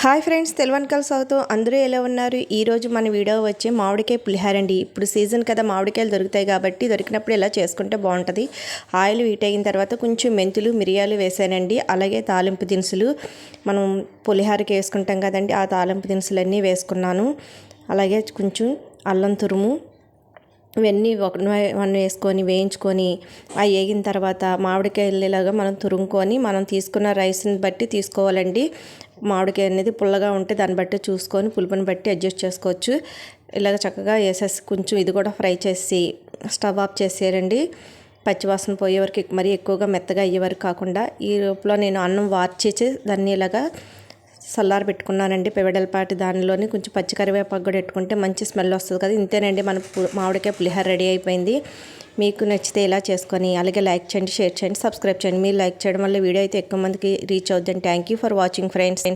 Hi friends, తెలవనికల్ south అందరూ ఎలా ఉన్నారు? ఈరోజు మన వీడియో వచ్చి మామిడికాయ పులిహార అండి. ఇప్పుడు సీజన్ కదా, మామిడికాయలు దొరుకుతాయి కాబట్టి దొరికినప్పుడు ఇలా చేసుకుంటే బాగుంటుంది. ఆయిల్ హీట్ అయిన తర్వాత కొంచెం మెంతులు మిరియాలు వేసానండి. అలాగే తాలింపు దినుసులు మనం పులిహారకి వేసుకుంటాం కదండి, ఆ తాలింపు దినుసులన్నీ వేసుకున్నాను. అలాగే కొంచెం అల్లం తురుము ఇవన్నీ వన్ వేసుకొని వేయించుకొని అవి వేగిన తర్వాత మామిడికాయలాగా మనం తురుముకొని మనం తీసుకున్న రైస్ని బట్టి తీసుకోవాలండి. మామిడికాయ అనేది పుల్లగా ఉంటే దాన్ని బట్టి చూసుకొని పులుపుని బట్టి అడ్జస్ట్ చేసుకోవచ్చు. ఇలాగ చక్కగా వేసేసి కొంచెం ఇది కూడా ఫ్రై చేసి స్టవ్ ఆఫ్ చేసేయండి. పచ్చివాసన పోయే వరకు, మరీ ఎక్కువగా మెత్తగా అయ్యే వరకు కాకుండా. ఈ లోపల నేను అన్నం వార్చేసి దాన్ని ఇలాగా సల్లార పెట్టుకున్నానండి. పెవడలపాటి దానిలోని కొంచెం పచ్చి కరివేపాకు కూడా పెట్టుకుంటే మంచి స్మెల్ వస్తుంది కదా. ఇంతేనండి, మన మామిడికాయ పులిహార రెడీ అయిపోయింది. మీకు నచ్చితే ఇలా చేసుకొని అలాగే లైక్ చేయండి, షేర్ చేయండి, సబ్స్క్రైబ్ చేయండి. మీరు లైక్ చేయడం వల్ల వీడియో అయితే ఎక్కువ మందికి రీచ్ అవుతుంది. Thank you for watching friends.